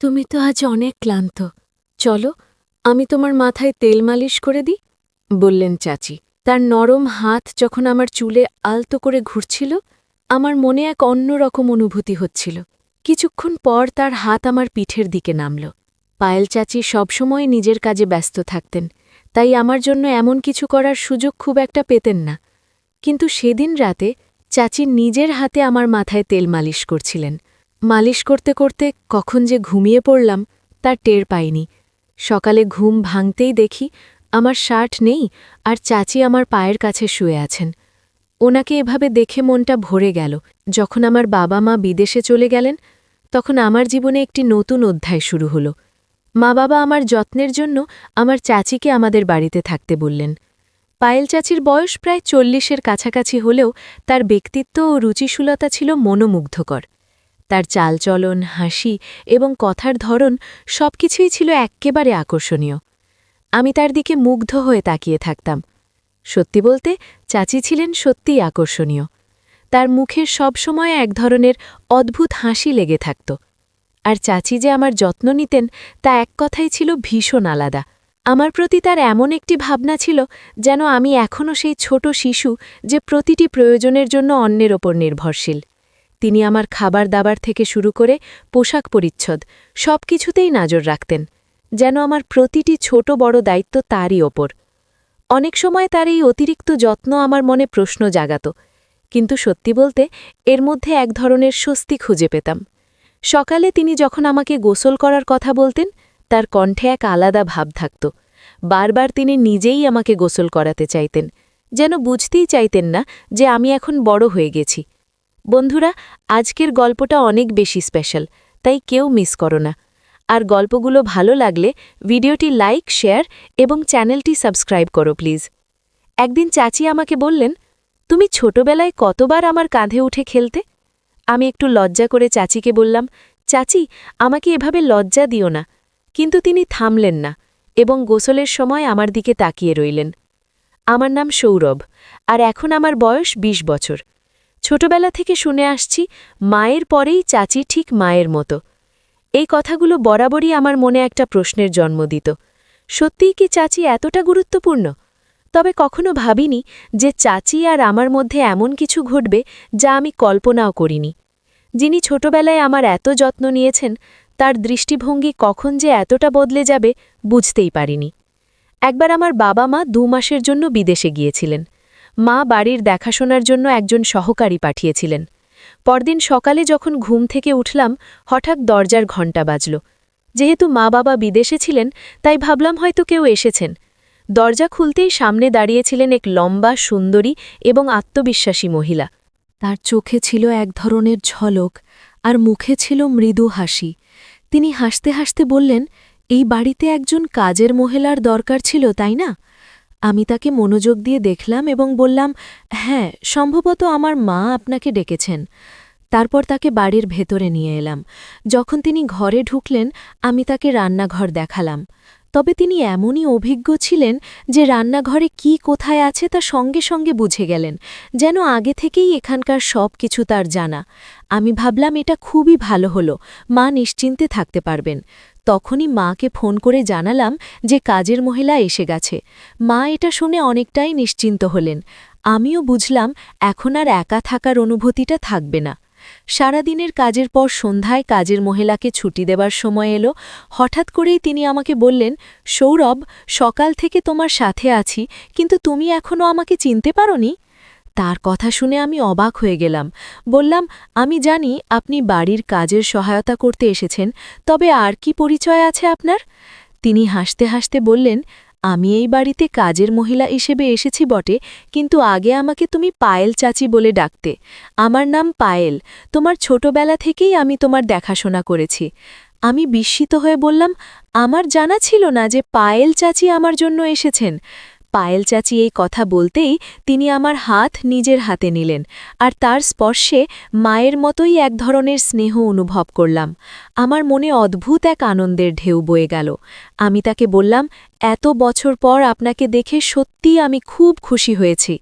তুমি তো আজ অনেক ক্লান্ত। চলো, আমি তোমার মাথায় তেল মালিশ করে দিই, বললেন চাচি। তার নরম হাত যখন আমার চুলে আলতো করে ঘুরছিল, আমার মনে এক অন্যরকম অনুভূতি হচ্ছিল। কিছুক্ষণ পর তার হাত আমার পিঠের দিকে নামল। পায়েল চাচি সবসময় নিজের কাজে ব্যস্ত থাকতেন, তাই আমার জন্য এমন কিছু করার সুযোগ খুব একটা পেতেন না। কিন্তু সেদিন রাতে চাচি নিজের হাতে আমার মাথায় তেল মালিশ করছিলেন। মালিশ করতে করতে কখন যে ঘুমিয়ে পড়লাম তার টের পাইনি। সকালে ঘুম ভাঙতেই দেখি আমার শার্ট নেই আর চাচি আমার পায়ের কাছে শুয়ে আছেন। ওনাকে এভাবে দেখে মনটা ভরে গেল। যখন আমার বাবা মা বিদেশে চলে গেলেন, তখন আমার জীবনে একটি নতুন অধ্যায় শুরু হলো। মা বাবা আমার যত্নের জন্য আমার চাচিকে আমাদের বাড়িতে থাকতে বললেন। পায়েল চাচির বয়স প্রায় ৪০-এর কাছাকাছি হলেও তার ব্যক্তিত্ব ও রুচিশীলতা ছিল মনোমুগ্ধকর। তার চালচলন, হাসি এবং কথার ধরন সবকিছুই ছিল এক্কেবারে আকর্ষণীয়। আমি তার দিকে মুগ্ধ হয়ে তাকিয়ে থাকতাম। সত্যি বলতে চাচি ছিলেন সত্যিই আকর্ষণীয়। তার মুখে সবসময় এক ধরনের অদ্ভুত হাসি লেগে থাকত। আর চাচি যে আমার যত্ন নিতেন তা এক কথাই ছিল ভীষণ আলাদা। আমার প্রতি তার এমন একটি ভাবনা ছিল যেন আমি এখনও সেই ছোট শিশু যে প্রতিটি প্রয়োজনের জন্য অন্যের ওপর নির্ভরশীল। তিনি আমার খাবার দাবার থেকে শুরু করে পোশাক পরিচ্ছদ সবকিছুতেই নজর রাখতেন, যেন আমার প্রতিটি ছোট বড় দায়িত্ব তারই ওপর। অনেক সময় তার এই অতিরিক্ত যত্ন আমার মনে প্রশ্ন জাগাত, কিন্তু সত্যি বলতে এর মধ্যে এক ধরনের স্বস্তি খুঁজে পেতাম। সকালে তিনি যখন আমাকে গোসল করার কথা বলতেন, তার কণ্ঠে এক আলাদা ভাব থাকত। বারবার তিনি নিজেই আমাকে গোসল করাতে চাইতেন, যেন বুঝতেই চাইতেন না যে আমি এখন বড় হয়ে গেছি। বন্ধুরা, আজকের গল্পটা অনেক বেশি স্পেশাল, তাই কেউ মিস করো না। আর গল্পগুলো ভালো লাগলে ভিডিওটি লাইক, শেয়ার এবং চ্যানেলটি সাবস্ক্রাইব করো প্লিজ। একদিন চাচি আমাকে বললেন, তুমি ছোটবেলায় কতবার আমার কাঁধে উঠে খেলতে? আমি একটু লজ্জা করে চাচিকে বললাম, চাচি, আমাকে এভাবে লজ্জা দিও না। কিন্তু তিনি থামলেন না এবং গোসলের সময় আমার দিকে তাকিয়ে রইলেন। আমার নাম সৌরভ, আর এখন আমার বয়স ২০ বছর। ছোটবেলা থেকে শুনে আসছি, মায়ের পরেই চাচি ঠিক মায়ের মতো। এই কথাগুলো বরাবরই আমার মনে একটা প্রশ্নের জন্ম দিত। সত্যিই কি চাচি এতটা গুরুত্বপূর্ণ? তবে কখনো ভাবিনি যে চাচি আর আমার মধ্যে এমন কিছু ঘটবে যা আমি কল্পনাও করিনি। যিনি ছোটবেলায় আমার এত যত্ন নিয়েছেন, তার দৃষ্টিভঙ্গি কখন যে এতটা বদলে যাবে বুঝতেই পারিনি। একবার আমার বাবা মা ২ মাসের জন্য বিদেশে গিয়েছিলেন। মা বাড়ির দেখাশোনার জন্য একজন সহকারী পাঠিয়েছিলেন। পরদিন সকালে যখন ঘুম থেকে উঠলাম, হঠাৎ দরজার ঘণ্টা বাজল। যেহেতু মা বাবা বিদেশে ছিলেন, তাই ভাবলাম হয়তো কেউ এসেছেন। দরজা খুলতেই সামনে দাঁড়িয়েছিলেন এক লম্বা, সুন্দরী এবং আত্মবিশ্বাসী মহিলা। তার চোখে ছিল এক ধরনের ঝলক আর মুখে ছিল মৃদু হাসি। তিনি হাসতে হাসতে বললেন, এই বাড়িতে একজন কাজের মহিলার দরকার ছিল, তাই না? আমি তাকে মনোযোগ দিয়ে দেখলাম এবং বললাম, হ্যাঁ, সম্ভবত আমার মা আপনাকে ডেকেছেন। তারপর তাকে বাড়ির ভেতরে নিয়ে এলাম। যখন তিনি ঘরে ঢুকলেন, আমি তাকে রান্নাঘর দেখালাম। তবে তিনি এমনই অভিজ্ঞ ছিলেন যে রান্নাঘরে কি কোথায় আছে তা সঙ্গে সঙ্গে বুঝে গেলেন, যেন আগে থেকেই এখানকার সব কিছু তার জানা। আমি ভাবলাম এটা খুবই ভালো হলো, মা নিশ্চিন্তে থাকতে পারবেন। তখনই মাকে ফোন করে জানালাম যে কাজের মহিলা এসে গেছে। মা এটা শুনে অনেকটাই নিশ্চিন্ত হলেন। আমিও বুঝলাম এখন আর একা থাকার অনুভূতিটা থাকবে না। সারাদিনের কাজের পর সন্ধ্যায় কাজের মহিলাকে ছুটি দেবার সময় এলো। হঠাৎ করেই তিনি আমাকে বললেন, সৌরভ, সকাল থেকে তোমার সাথে আছি, কিন্তু তুমি এখনও আমাকে চিনতে পারোনি? তার কথা শুনে আমি অবাক হয়ে গেলাম। বললাম, আমি জানি আপনি বাড়ির কাজের সহায়তা করতে এসেছেন, তবে আর কি পরিচয় আছে আপনার? তিনি হাসতে হাসতে বললেন, আমি এই বাড়িতে কাজের মহিলা হিসেবে এসেছি বটে, কিন্তু আগে আমাকে তুমি পায়েল চাচি বলে ডাকতে। আমার নাম পায়েল। তোমার ছোটবেলা থেকেই আমি তোমার দেখাশোনা করেছি। আমি বিস্মিত হয়ে বললাম, আমার জানা ছিল না যে পায়েল চাচি আমার জন্য এসেছেন। পায়েল চাচি এই কথা বলতেই তিনি আমার হাত নিজের হাতে নিলেন, আর তার স্পর্শে মায়ের মতোই এক ধরনের স্নেহ অনুভব করলাম। আমার মনে অদ্ভুত এক আনন্দের ঢেউ বয়ে গেল। আমি তাকে বললাম, এত বছর পর আপনাকে দেখে সত্যিই আমি খুব খুশি হয়েছি।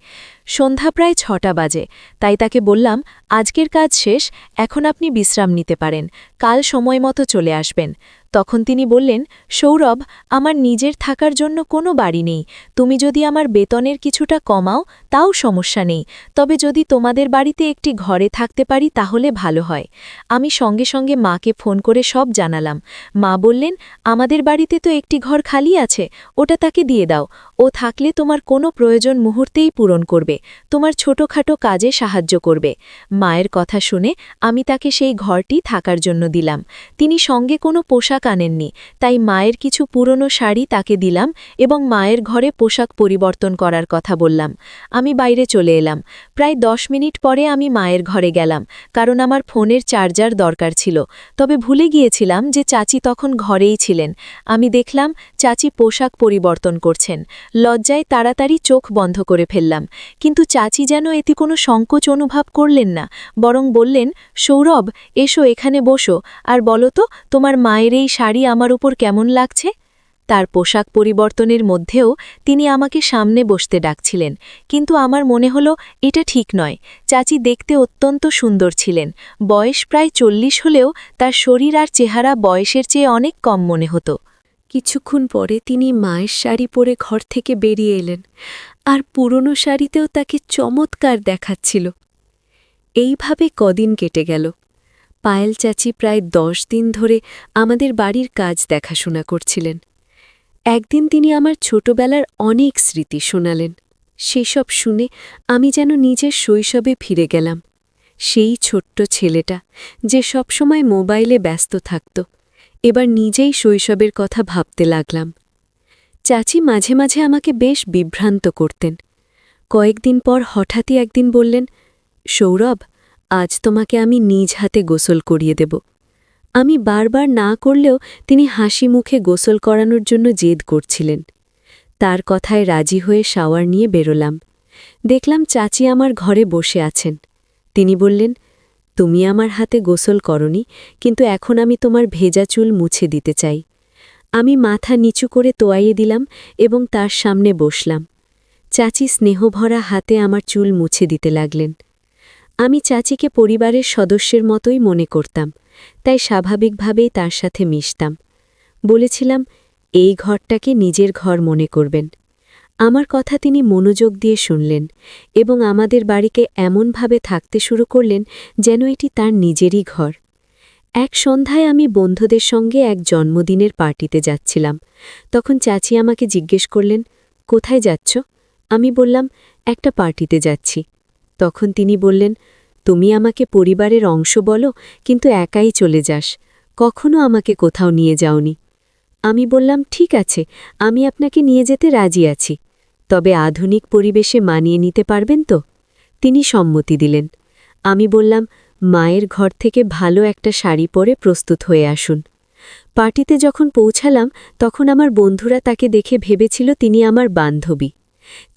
সন্ধ্যা প্রায় 6টা বাজে, তাই তাকে বললাম, আজকের কাজ শেষ, এখন আপনি বিশ্রাম নিতে পারেন, কাল সময় মতো চলে আসবেন। তখন তিনি বললেন, সৌরভ, আমার নিজের থাকার জন্য কোনো বাড়ি নেই, তুমি যদি আমার বেতনের কিছুটা কমাও তাও সমস্যা নেই, তবে যদি তোমাদের বাড়িতে একটি ঘরে থাকতে পারি তাহলে ভালো হয়। আমি সঙ্গে সঙ্গে মাকে ফোন করে সব জানালাম। মা বললেন, আমাদের বাড়িতে তো একটি ঘর খালি আছে, ওটা তাকে দিয়ে দাও, ও থাকলে তোমার কোনো প্রয়োজন মুহূর্তেই পূরণ করবে, তোমার ছোটখাটো কাজে সাহায্য করবে। মায়ের কথা শুনে আমি তাকে সেই ঘরটি থাকার জন্য দিলাম। তিনি সঙ্গে কোনো পোশাক আনেননি, তাই মায়ের কিছু পুরনো শাড়ি তাকে দিলাম এবং মায়ের ঘরে পোশাক পরিবর্তন করার কথা বললাম। আমি বাইরে চলে এলাম। প্রায় 10 মিনিট পরে আমি মায়ের ঘরে গেলাম, কারণ আমার ফোনের চার্জার দরকার ছিল। তবে ভুলে গিয়েছিলাম যে চাচি তখন ঘরেই ছিলেন। আমি দেখলাম চাচি পোশাক পরিবর্তন করছেন। লজ্জায় তাড়াতাড়ি চোখ বন্ধ করে ফেললাম, কিন্তু চাচি যেন এতে কোনো সংকোচ অনুভব করলেন না, বরং বললেন, সৌরভ, এসো এখানে বসো, আর বলো তো তোমার মায়ের এই শাড়ি আমার উপর কেমন লাগছে। তার পোশাক পরিবর্তনের মধ্যেও তিনি আমাকে সামনে বসতে ডাকছিলেন, কিন্তু আমার মনে হলো এটা ঠিক নয়। চাচি দেখতে অত্যন্ত সুন্দর ছিলেন, বয়স প্রায় 40 হলেও তার শরীর আর চেহারা বয়সের চেয়ে অনেক কম মনে হতো। কিছুক্ষণ পরে তিনি মায়ের শাড়ি পরে ঘর থেকে বেরিয়ে এলেন, আর পুরনো শাড়িতেও তাকে চমৎকার দেখাচ্ছিল। এইভাবে কদিন কেটে গেল। পায়েল চাচি প্রায় 10 দিন ধরে আমাদের বাড়ির কাজ দেখাশোনা করছিলেন। একদিন তিনি আমার ছোটবেলার অনেক স্মৃতি শোনালেন। সেসব শুনে আমি যেন নিজের শৈশবে ফিরে গেলাম। সেই ছোট্ট ছেলেটা যে সবসময় মোবাইলে ব্যস্ত থাকত, এবার নিজেই শৈশবের কথা ভাবতে লাগলাম। চাচি মাঝে মাঝে আমাকে বেশ বিভ্রান্ত করতেন। কয়েকদিন পর হঠাৎই একদিন বললেন, সৌরভ, আজ তোমাকে আমি নিজ হাতে গোসল করিয়ে দেব। আমি বারবার না করলেও তিনি হাসি মুখে গোসল করানোর জন্য জেদ করছিলেন। তার কথায় রাজি হয়ে শাওয়ার নিয়ে বেরোলাম। দেখলাম চাচি আমার ঘরে বসে আছেন। তিনি বললেন, তুমি আমার হাতে গোসল করনি, কিন্তু এখন আমি তোমার ভেজা চুল মুছে দিতে চাই। আমি মাথা নিচু করে তোয়াইয়ে দিলাম এবং তার সামনে বসলাম। চাচি স্নেহভরা হাতে আমার চুল মুছে দিতে লাগলেন। আমি চাচিকে পরিবারের সদস্যের মতোই মনে করতাম, তাই স্বাভাবিকভাবেই তার সাথে মিশতাম। বলেছিলাম, এই ঘরটাকে নিজের ঘর মনে করবেন। আমার কথা তিনি মনোযোগ দিয়ে শুনলেন এবং আমাদের বাড়িকে এমনভাবে থাকতে শুরু করলেন যেন এটি তার নিজেরই ঘর। এক সন্ধ্যায় আমি বন্ধুদের সঙ্গে এক জন্মদিনের পার্টিতে যাচ্ছিলাম। তখন চাচি আমাকে জিজ্ঞেস করলেন, কোথায় যাচ্ছ? আমি বললাম, একটা পার্টিতে যাচ্ছি। তখন তিনি বললেন, তুমি আমাকে পরিবারের অংশ বলো, কিন্তু একাই চলে যাস, কখনো আমাকে কোথাও নিয়ে যাওনি। আমি বললাম, ঠিক আছে, আমি আপনাকে নিয়ে যেতে রাজি আছি, তবে আধুনিক পরিবেশে মানিয়ে নিতে পারবেন তো? তিনি সম্মতি দিলেন। আমি বললাম, মায়ের ঘর থেকে ভালো একটা শাড়ি পরে প্রস্তুত হয়ে আসুন। পার্টিতে যখন পৌঁছালাম তখন আমার বন্ধুরা তাকে দেখে ভেবেছিল তিনি আমার বান্ধবী।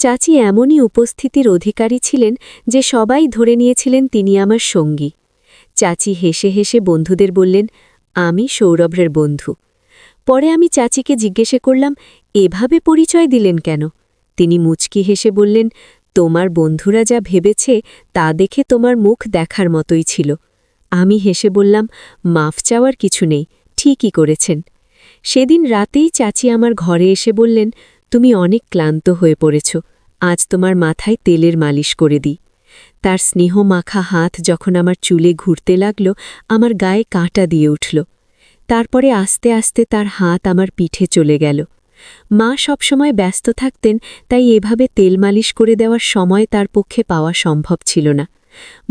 চাচি এমনই উপস্থিতির অধিকারী ছিলেন যে সবাই ধরে নিয়েছিলেন তিনি আমার সঙ্গী। চাচি হেসে হেসে বন্ধুদের বললেন, আমি সৌরভের বন্ধু। পরে আমি চাচিকে জিজ্ঞেস করলাম, এভাবে পরিচয় দিলেন কেন? তিনি মুচকি হেসে বললেন, তোমার বন্ধুরা যা ভেবেছে তা দেখে তোমার মুখ দেখার মতোই ছিল। আমি হেসে বললাম, মাফ চাওয়ার কিছু নেই, ঠিকই করেছেন। সেদিন রাতেই চাচি আমার ঘরে এসে বললেন, তুমি অনেক ক্লান্ত হয়ে পড়েছ, আজ তোমার মাথায় তেলের মালিশ করে দিই। তার স্নেহ মাখা হাত যখন আমার চুলে ঘুরতে লাগল, আমার গায়ে কাঁটা দিয়ে উঠল। তারপরে আস্তে আস্তে তার হাত আমার পিঠে চলে গেল। মা সবসময় ব্যস্ত থাকতেন, তাই এভাবে তেল মালিশ করে দেওয়ার সময় তার পক্ষে পাওয়া সম্ভব ছিল না।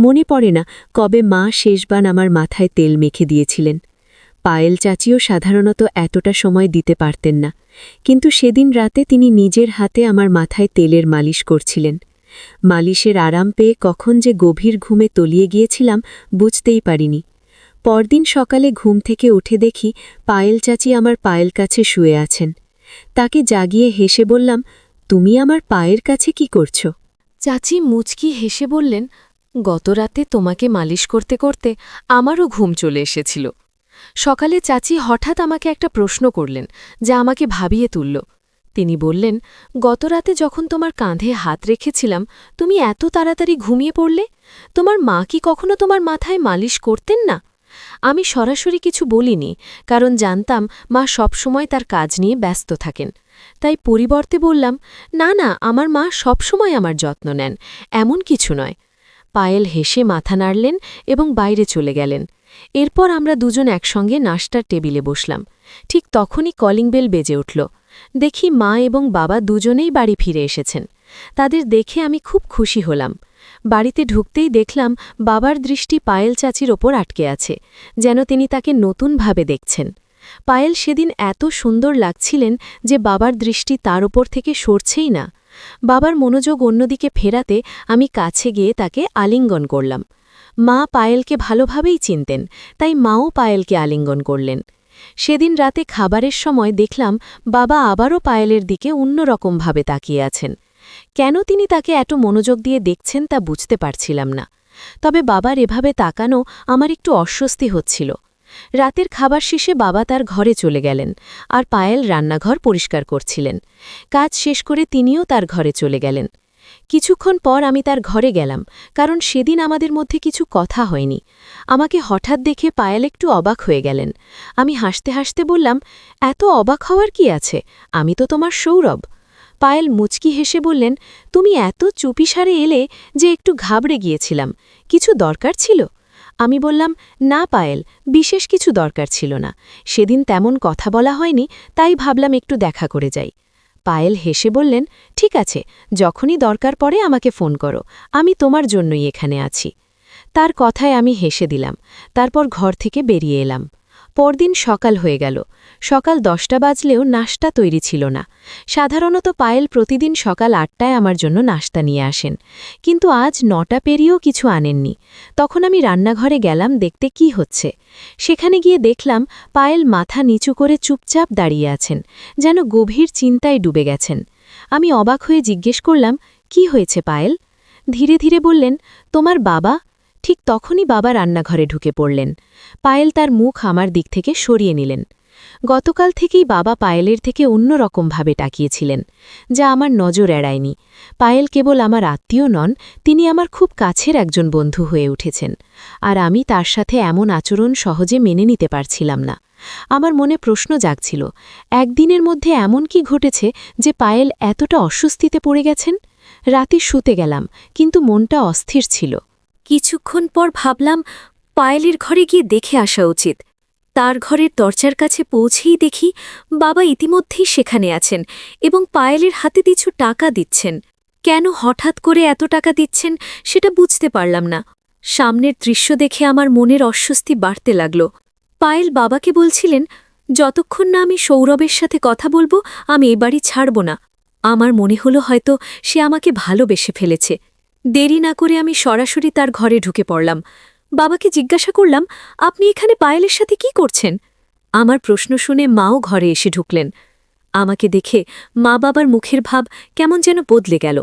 মনে পড়ে না কবে মা শেষবার আমার মাথায় তেল মেখে দিয়েছিলেন। পায়েল চাচিও সাধারণত এতটা সময় দিতে পারতেন না, কিন্তু সেদিন রাতে তিনি নিজের হাতে আমার মাথায় তেলের মালিশ করছিলেন। মালিশের আরাম পেয়ে কখন যে গভীর ঘুমে তলিয়ে গিয়েছিলাম বুঝতেই পারিনি। পরদিন সকালে ঘুম থেকে উঠে দেখি পায়েল চাচি আমার পায়েল কাছে শুয়ে আছেন। তাকে জাগিয়ে হেসে বললাম, তুমি আমার পায়ের কাছে কি করছ? চাচি মুচকি হেসে বললেন, গতরাতে তোমাকে মালিশ করতে করতে আমারও ঘুম চলে এসেছিল। সকালে চাচি হঠাৎ আমাকে একটা প্রশ্ন করলেন, যা আমাকে ভাবিয়ে তুলল। তিনি বললেন, গতরাতে যখন তোমার কাঁধে হাত রেখেছিলাম তুমি এত তাড়াতাড়ি ঘুমিয়ে পড়লে? তোমার মা কি কখনো তোমার মাথায় মালিশ করতেন না? আমি সরাসরি কিছু বলিনি, কারণ জানতাম মা সবসময় তার কাজ নিয়ে ব্যস্ত থাকেন। তাই পরিবর্তে বললাম, না না, আমার মা সবসময় আমার যত্ন নেন, এমন কিছু নয়। পায়েল হেসে মাথা নাড়লেন এবং বাইরে চলে গেলেন। এরপর আমরা দুজন একসঙ্গে নাশতার টেবিলে বসলাম। ঠিক তখনই কলিং বেল বেজে উঠল। দেখি মা এবং বাবা দুজনেই বাড়ি ফিরে এসেছেন। তাদের দেখে আমি খুব খুশি হলাম। বাড়িতে ঢুকতেই দেখলাম বাবার দৃষ্টি পায়েল চাচির ওপর আটকে আছে, যেন তিনি তাকে নতুনভাবে দেখছেন। পায়েল সেদিন এত সুন্দর লাগছিলেন যে বাবার দৃষ্টি তার ওপর থেকে সরছেই না। বাবার মনোযোগ অন্যদিকে ফেরাতে আমি কাছে গিয়ে তাকে আলিঙ্গন করলাম। মা পায়েলকে ভালোভাবেই চিনতেন, তাই মাও পায়েলকে আলিঙ্গন করলেন। সেদিন রাতে খাবারের সময় দেখলাম বাবা আবারও পায়েলের দিকে অন্যরকমভাবে তাকিয়ে আছেন। কেন তিনি তাকে এত মনোযোগ দিয়ে দেখছেন তা বুঝতে পারছিলাম না। তবে বাবার এভাবে তাকানো আমার একটু অস্বস্তি হচ্ছিল। রাতের খাবার শেষে বাবা তার ঘরে চলে গেলেন, আর পায়েল রান্নাঘর পরিষ্কার করছিলেন। কাজ শেষ করে তিনিও তার ঘরে চলে গেলেন। কিছুক্ষণ পর আমি তার ঘরে গেলাম, কারণ সেদিন আমাদের মধ্যে কিছু কথা হয়নি। আমাকে হঠাৎ দেখে পায়েল একটু অবাক হয়ে গেলেন। আমি হাসতে হাসতে বললাম, এত অবাক হওয়ার কি আছে, আমি তো তোমার সৌরভ। পায়েল মুচকি হেসে বললেন, তুমি এত চুপিসারে এলে যে একটু ঘাবড়ে গিয়েছিলাম, কিছু দরকার ছিল? আমি বললাম, না পায়েল, বিশেষ কিছু দরকার ছিল না। সেদিন তেমন কথা বলা হয়নি, তাই ভাবলাম একটু দেখা করে যাই। পায়েল হেসে বললেন, ঠিক আছে, যখনই দরকার পড়ে আমাকে ফোন করো, আমি তোমার জন্যই এখানে আছি। তার কথায় আমি হেসে দিলাম। তারপর ঘর থেকে বেরিয়ে এলাম। পরদিন সকাল হয়ে গেল। সকাল 10টা বাজলেও নাশতা তৈরি ছিল না। সাধারণত পায়েল প্রতিদিন সকাল 8টায় আমার জন্য নাশতা নিয়ে আসেন, কিন্তু আজ 9টা পেরিয়েও কিছু আনেননি। তখন আমি রান্নাঘরে গেলাম দেখতে কি হচ্ছে। সেখানে গিয়ে দেখলাম পায়েল মাথা নিচু করে চুপচাপ দাঁড়িয়ে আছেন, যেন গভীর চিন্তায় ডুবে গেছেন। আমি অবাক হয়ে জিজ্ঞেস করলাম, কি হয়েছে পায়েল? ধীরে ধীরে বললেন, তোমার বাবা। ঠিক তখনই বাবা রান্নাঘরে ঢুকে পড়লেন। পায়েল তার মুখ আমার দিক থেকে সরিয়ে নিলেন। গতকাল থেকেই বাবা পায়েলের থেকে অন্যরকমভাবে তাকিয়েছিলেন, যা আমার নজর এড়ায়নি। পায়েল কেবল আমার আত্মীয় নন, তিনি আমার খুব কাছের একজন বন্ধু হয়ে উঠেছেন, আর আমি তার সাথে এমন আচরণ সহজে মেনে নিতে পারছিলাম না। আমার মনে প্রশ্ন জাগছিল, একদিনের মধ্যে এমন কি ঘটেছে যে পায়েল এতটা অস্বস্তিতে পড়ে গেছেন? রাতে শুতে গেলাম, কিন্তু মনটা অস্থির ছিল। কিছুক্ষণ পর ভাবলাম পায়েলের ঘরে গিয়ে দেখে আসা উচিত। তার ঘরের দরজার কাছে পৌঁছেই দেখি বাবা ইতিমধ্যেই সেখানে আছেন এবং পায়েলের হাতে কিছু টাকা দিচ্ছেন। কেন হঠাৎ করে এত টাকা দিচ্ছেন সেটা বুঝতে পারলাম না। সামনের দৃশ্য দেখে আমার মনের অস্বস্তি বাড়তে লাগল। পায়েল বাবাকে বলছিলেন, যতক্ষণ না আমি সৌরভের সাথে কথা বলবো আমি এ বাড়ি ছাড়ব না। আমার মনে হলো হয়তো সে আমাকে ভালোবেসে ফেলেছে। দেরি না করে আমি সরাসরি তার ঘরে ঢুকে পড়লাম। বাবাকে জিজ্ঞাসা করলাম, আপনি এখানে পায়েলের সাথে কি করছেন? আমার প্রশ্ন শুনে মাও ঘরে এসে ঢুকলেন। আমাকে দেখে মা বাবার মুখের ভাব কেমন যেন বদলে গেল।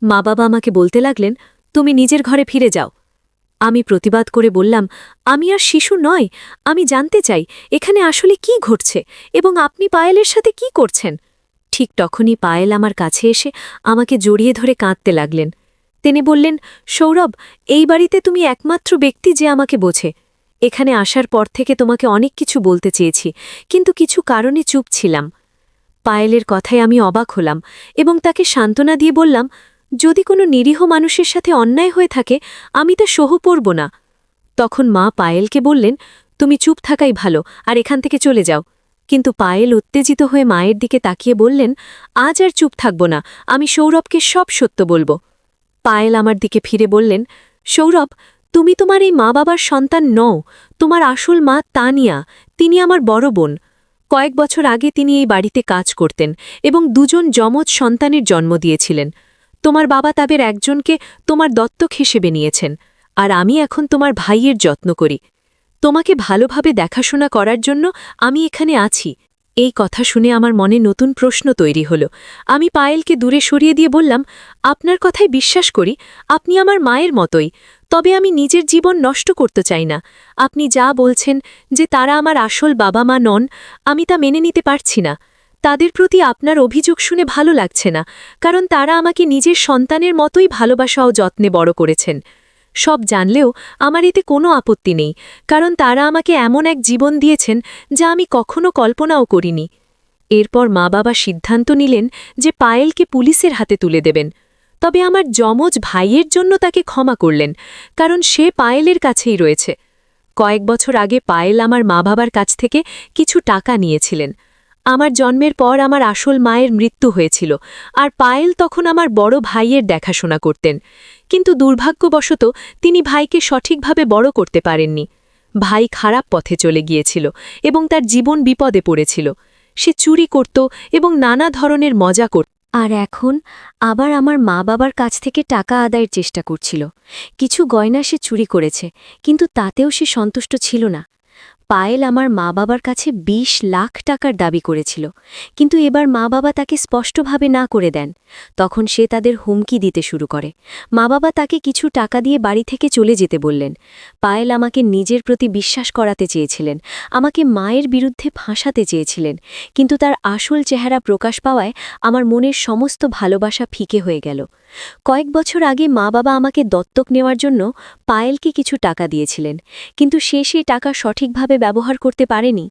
মা বাবা আমাকে বলতে লাগলেন, তুমি নিজের ঘরে ফিরে যাও। আমি প্রতিবাদ করে বললাম, আমি আর শিশু নয়, আমি জানতে চাই এখানে আসলে কি ঘটছে এবং আপনি পায়েলের সাথে কি করছেন। ঠিক তখনই পায়েল আমার কাছে এসে আমাকে জড়িয়ে ধরে কাঁদতে লাগলেন। তিনি বললেন, সৌরভ, এই বাড়িতে তুমি একমাত্র ব্যক্তি যে আমাকে বোঝে। এখানে আসার পর থেকে তোমাকে অনেক কিছু বলতে চেয়েছি, কিন্তু কিছু কারণে চুপ ছিলাম। পায়েলের কথায় আমি অবাক হলাম এবং তাকে সান্ত্বনা দিয়ে বললাম, যদি কোনো নিরীহ মানুষের সাথে অন্যায় হয়ে থাকে আমি তা সহ পড়ব না। তখন মা পায়েলকে বললেন, তুমি চুপ থাকাই ভালো, আর এখান থেকে চলে যাও। কিন্তু পায়েল উত্তেজিত হয়ে মায়ের দিকে তাকিয়ে বললেন, আজ আর চুপ থাকব না, আমি সৌরভকে সব সত্য বলবো। পায়েল আমার দিকে ফিরে বললেন, সৌরভ, তুমি তোমার এই মা বাবার সন্তান নও, তোমার আসল মা তানিয়া, তিনি আমার বড় বোন। কয়েক বছর আগে তিনি এই বাড়িতে কাজ করতেন এবং দুজন যমজ সন্তানের জন্ম দিয়েছিলেন। তোমার বাবা তাদের একজনকে তোমার দত্তক হিসেবে নিয়েছেন, আর আমি এখন তোমার ভাইয়ের যত্ন করি। তোমাকে ভালোভাবে দেখাশোনা করার জন্য আমি এখানে আছি। এই কথা শুনে আমার মনে নতুন প্রশ্ন তৈরি হল। আমি পায়েলকে দূরে সরিয়ে দিয়ে বললাম, আপনার কথায় বিশ্বাস করি, আপনি আমার মায়ের মতোই, তবে আমি নিজের জীবন নষ্ট করতে চাই না। আপনি যা বলছেন যে তারা আমার আসল বাবা মা নন, আমি তা মেনে নিতে পারছি না। তাদের প্রতি আপনার অভিযোগ শুনে ভালো লাগছে না, কারণ তারা আমাকে নিজের সন্তানের মতোই ভালোবাসা ও যত্নে বড় করেছেন। সব জানলেও আমার এতে কোনো আপত্তি নেই, কারণ তারা আমাকে এমন এক জীবন দিয়েছেন যা আমি কখনো কল্পনাও করিনি। এরপর মা বাবা সিদ্ধান্ত নিলেন যে পায়েলকে পুলিশের হাতে তুলে দেবেন। তবে আমার যমজ ভাইয়ের জন্য তাকে ক্ষমা করলেন, কারণ সে পায়েলের কাছেই রয়েছে। কয়েক বছর আগে পায়েল আমার মা বাবার কাছ থেকে কিছু টাকা নিয়েছিলেন। আমার জন্মের পর আমার আসল মায়ের মৃত্যু হয়েছিল, আর পায়েল তখন আমার বড় ভাইয়ের দেখাশোনা করতেন। কিন্তু দুর্ভাগ্যবশত তিনি ভাইকে সঠিকভাবে বড় করতে পারেননি। ভাই খারাপ পথে চলে গিয়েছিল এবং তার জীবন বিপদে পড়েছিল। সে চুরি করত এবং নানা ধরনের মজা করত। আর এখন আবার আমার মা বাবার কাছ থেকে টাকা আদায়ের চেষ্টা করছিল। কিছু গয়না সে চুরি করেছে, কিন্তু তাতেও সে সন্তুষ্ট ছিল না। পায়েল আমার মা বাবার কাছে ২০ লাখ টাকার দাবি করেছিল, কিন্তু এবার মা বাবা তাকে স্পষ্টভাবে না করে দেন। তখন সে তাদের হুমকি দিতে শুরু করে। মা বাবা তাকে কিছু টাকা দিয়ে বাড়ি থেকে চলে যেতে বললেন। পায়েল আমাকে নিজের প্রতি বিশ্বাস করাতে চেয়েছিলেন, আমাকে মায়ের বিরুদ্ধে ফাঁসাতে চেয়েছিলেন, কিন্তু তার আসল চেহারা প্রকাশ পাওয়ায় আমার মনের সমস্ত ভালোবাসা ফিকে হয়ে গেল। কয়েক বছর আগে মা বাবা আমাকে দত্তক নেওয়ার জন্য পায়েলকে কিছু টাকা দিয়েছিলেন, কিন্তু সে সেই টাকা সঠিকভাবে ব্যবহার করতে পারেনি।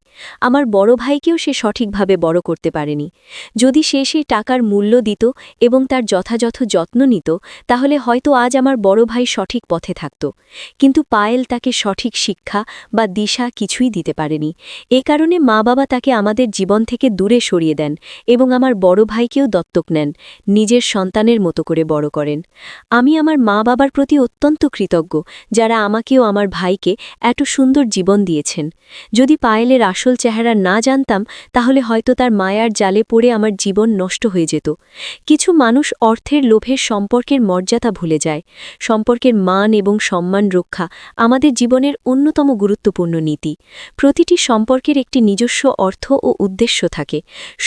আমার বড় ভাইকেও সে সঠিকভাবে বড় করতে পারেনি। যদি সে সেই টাকার মূল্য দিত এবং তার যথাযথ যত্ন নিত, তাহলে হয়তো আজ আমার বড় ভাই সঠিক পথে থাকত। কিন্তু পায়েল তাকে সঠিক শিক্ষা বা দিশা কিছুই দিতে পারেনি। এ কারণে মা বাবা তাকে আমাদের জীবন থেকে দূরে সরিয়ে দেন এবং আমার বড় ভাইকেও দত্তক নেন, নিজের সন্তানের মতো করে বড় করেন। আমি আমার মা বাবার প্রতি অত্যন্ত কৃতজ্ঞ, যারা আমাকেও আমার ভাইকে এত সুন্দর জীবন দিয়েছেন। যদি পায়েলের আসল চেহারা না জানতাম, তাহলে হয়তো তার মায়ার জালে পড়ে আমার জীবন নষ্ট হয়ে যেত। কিছু মানুষ অর্থের লোভে সম্পর্কের মর্যাদা ভুলে যায়। সম্পর্কের মান এবং সম্মান রক্ষা আমাদের জীবনের অন্যতম গুরুত্বপূর্ণ নীতি। প্রতিটি সম্পর্কের একটি নিজস্ব অর্থ ও উদ্দেশ্য থাকে।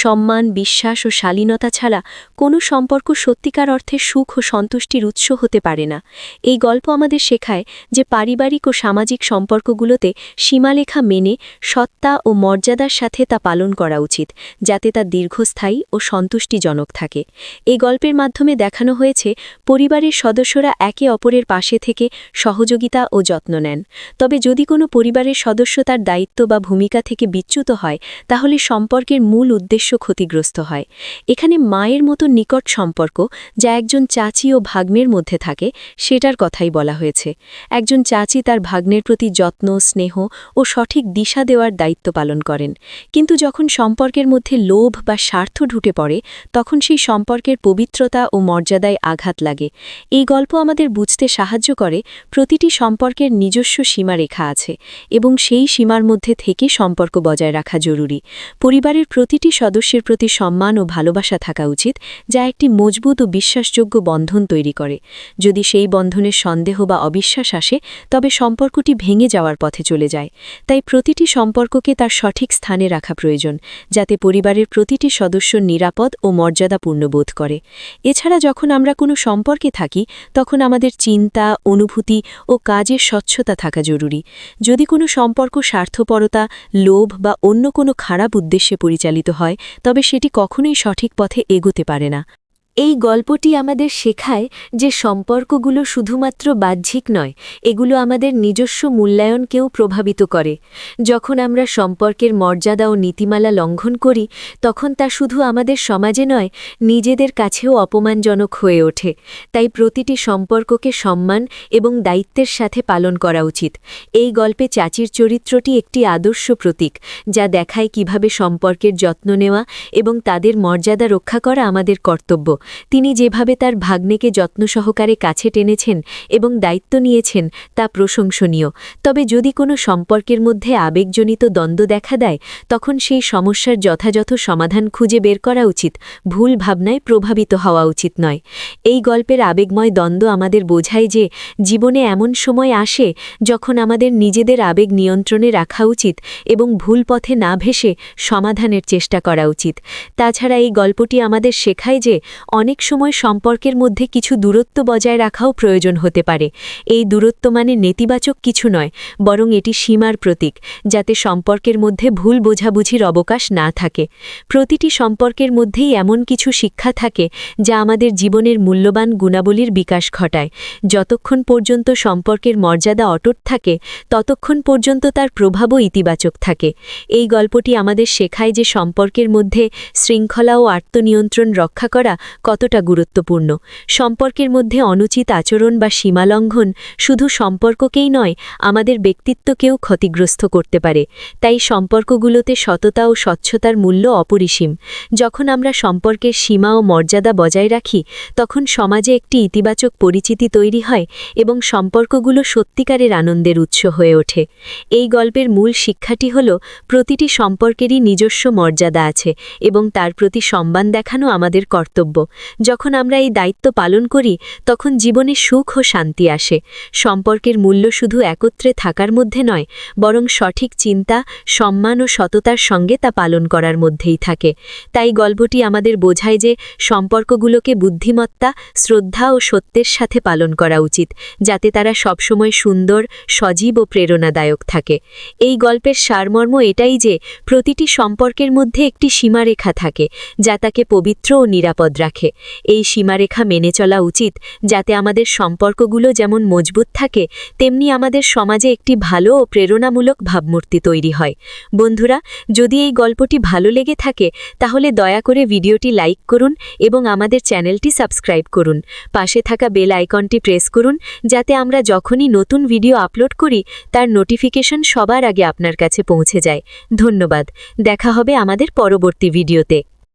সম্মান, বিশ্বাস ও শালীনতা ছাড়া কোনো সম্পর্ক সত্যিকার অর্থে সুখ ও সন্তুষ্টির উৎস হতে পারে না। এই গল্প আমাদের শেখায় যে পারিবারিক ও সামাজিক সম্পর্কগুলোতে সীমারেখা মেনে সত্তা ও মর্যাদার সাথে তা পালন করা উচিত, যাতে তা দীর্ঘস্থায়ী ও সন্তুষ্টিজনক থাকে। এই গল্পের মাধ্যমে দেখানো হয়েছে পরিবারের সদস্যরা একে অপরের পাশে থেকে সহযোগিতা ও যত্ন নেন। তবে যদি কোনো পরিবারের সদস্য তার দায়িত্ব বা ভূমিকা থেকে বিচ্যুত হয়, তাহলে সম্পর্কের মূল উদ্দেশ্য ক্ষতিগ্রস্ত হয়। এখানে মায়ের মতো নিকট সম্পর্ক, যা একজন চাচি ও ভাগ্নের মধ্যে থাকে, সেটার কথাই বলা হয়েছে। একজন চাচি তার ভাগ্নের প্রতি যত্ন, স্নেহ ও সঠিক দিশা দেওয়ার দায়িত্ব পালন করেন। কিন্তু যখন সম্পর্কের মধ্যে লোভ বা স্বার্থ ঢুকে পড়ে, তখন সেই সম্পর্কের পবিত্রতা ও মর্যাদায় আঘাত লাগে। এই গল্প আমাদের বুঝতে সাহায্য করে প্রতিটি সম্পর্কের নিজস্ব সীমারেখা আছে এবং সেই সীমার মধ্যে থেকে সম্পর্ক বজায় রাখা জরুরি। পরিবারের প্রতিটি সদস্যের প্রতি সম্মান ও ভালোবাসা থাকা উচিত, যা একটি মজবুত ও বিশ্বাসযোগ্য বন্ধন তৈরি করে। যদি সেই বন্ধনের সন্দেহ বা অবিশ্বাস আসে, তবে সম্পর্কটি ভেঙে যাওয়ার পথে চলে যায়। তাই প্রতিটি সম্পর্ককে তার সঠিক স্থানে রাখা প্রয়োজন, যাতে পরিবারের প্রতিটি সদস্য নিরাপদ ও মর্যাদাপূর্ণ বোধ করে। এছাড়া যখন আমরা কোনো সম্পর্কে থাকি, তখন আমাদের চিন্তা, অনুভূতি ও কাজের স্বচ্ছতা থাকা জরুরি। যদি কোনো সম্পর্ক স্বার্থপরতা, লোভ বা অন্য কোনো খারাপ উদ্দেশ্যে পরিচালিত হয়, তবে সেটি কখনোই সঠিক পথে এগোতে পারে না। এই গল্পটি আমাদের শেখায় যে সম্পর্কগুলো শুধুমাত্র বাহ্যিক নয়, এগুলো আমাদের নিজস্ব মূল্যায়নকেও প্রভাবিত করে। যখন আমরা সম্পর্কের মর্যাদা ও নীতিমালা লঙ্ঘন করি, তখন তা শুধু আমাদের সমাজে নয়, নিজেদের কাছেও অপমানজনক হয়ে ওঠে। তাই প্রতিটি সম্পর্ককে সম্মান এবং দায়িত্বের সাথে পালন করা উচিত। এই গল্পে চাচির চরিত্রটি একটি আদর্শ প্রতীক, যা দেখায় কিভাবে সম্পর্কের যত্ন নেওয়া এবং তাদের মর্যাদা রক্ষা করা আমাদের কর্তব্য। তিনি যেভাবে তার ভাগ্নেকে যত্ন সহকারে কাছে টেনেছেন এবং দায়িত্ব নিয়েছেন, তা প্রশংসনীয়। তবে যদি কোনো সম্পর্কের মধ্যে আবেগজনিত দ্বন্দ্ব দেখা দেয়, তখন সেই সমস্যার যথাযথ সমাধান খুঁজে বের করা উচিত, ভুল ভাবনায় প্রভাবিত হওয়া উচিত নয়। এই গল্পের আবেগময় দ্বন্দ্ব আমাদের বোঝায় যে জীবনে এমন সময় আসে যখন আমাদের নিজেদের আবেগ নিয়ন্ত্রণে রাখা উচিত এবং ভুল পথে না ভেসে সমাধানের চেষ্টা করা উচিত। তাছাড়া এই গল্পটি আমাদের শেখায় যে অনেক সময় সম্পর্কের মধ্যে কিছু দূরত্ব বজায় রাখাও প্রয়োজন হতে পারে। এই দূরত্ব মানে নেতিবাচক কিছু নয়, বরং এটি সীমার প্রতীক, যাতে সম্পর্কের মধ্যে ভুল বোঝাবুঝির অবকাশ না থাকে। প্রতিটি সম্পর্কের মধ্যেই এমন কিছু শিক্ষা থাকে যা আমাদের জীবনের মূল্যবান গুণাবলীর বিকাশ ঘটায়। যতক্ষণ পর্যন্ত সম্পর্কের মর্যাদা অটুট থাকে, ততক্ষণ পর্যন্ত তার প্রভাবও ইতিবাচক থাকে। এই গল্পটি আমাদের শেখায় যে সম্পর্কের মধ্যে শৃঙ্খলা ও আত্মনিয়ন্ত্রণ রক্ষা করা কতটা গুরুত্বপূর্ণ। সম্পর্কের মধ্যে অনুচিত আচরণ বা সীমালঙ্ঘন শুধু সম্পর্ককেই নয়, আমাদের ব্যক্তিত্বকেও ক্ষতিগ্রস্ত করতে পারে। তাই সম্পর্কগুলোতে সততা ও স্বচ্ছতার মূল্য অপরিসীম। যখন আমরা সম্পর্কের সীমা ও মর্যাদা বজায় রাখি, তখন সমাজে একটি ইতিবাচক পরিচিতি তৈরি হয় এবং সম্পর্কগুলো সত্যিকারের আনন্দের উৎস হয়ে ওঠে। এই গল্পের মূল শিক্ষাটি হল, প্রতিটি সম্পর্কেরই নিজস্ব মর্যাদা আছে এবং তার প্রতি সম্মান দেখানো আমাদের কর্তব্য। যখন আমরা এই দায়িত্ব পালন করি, তখন জীবনে সুখ ও শান্তি আসে। সম্পর্কের মূল্য শুধু একত্রে থাকার মধ্যে নয়, বরং সঠিক চিন্তা, সম্মান ও সততার সঙ্গে তা পালন করার মধ্যেই থাকে। তাই গল্পটি আমাদের বোঝায় যে সম্পর্কগুলোকে বুদ্ধিমত্তা, শ্রদ্ধা ও সত্যের সাথে পালন করা উচিত, যাতে তারা সবসময় সুন্দর, সজীব ও প্রেরণাদায়ক থাকে। এই গল্পের সারমর্ম এটাই যে প্রতিটি সম্পর্কের মধ্যে একটি সীমারেখা থাকে, যা তাকে পবিত্র ও নিরাপদ রাখে। এই সীমারেখা মেনে চলা উচিত, যাতে আমাদের সম্পর্কগুলো যেমন মজবুত থাকে, তেমনি আমাদের সমাজে একটি ভালো ও প্রেরণামূলক ভাবমূর্তি তৈরি হয়। বন্ধুরা, যদি এই গল্পটি ভালো লেগে থাকে, তাহলে দয়া করে ভিডিওটি লাইক করুন এবং আমাদের চ্যানেলটি সাবস্ক্রাইব করুন। পাশে থাকা বেল আইকনটি প্রেস করুন, যাতে আমরা যখনই নতুন ভিডিও আপলোড করি, তার নোটিফিকেশন সবার আগে আপনার কাছে পৌঁছে যায়। ধন্যবাদ। দেখা হবে আমাদের পরবর্তী ভিডিওতে।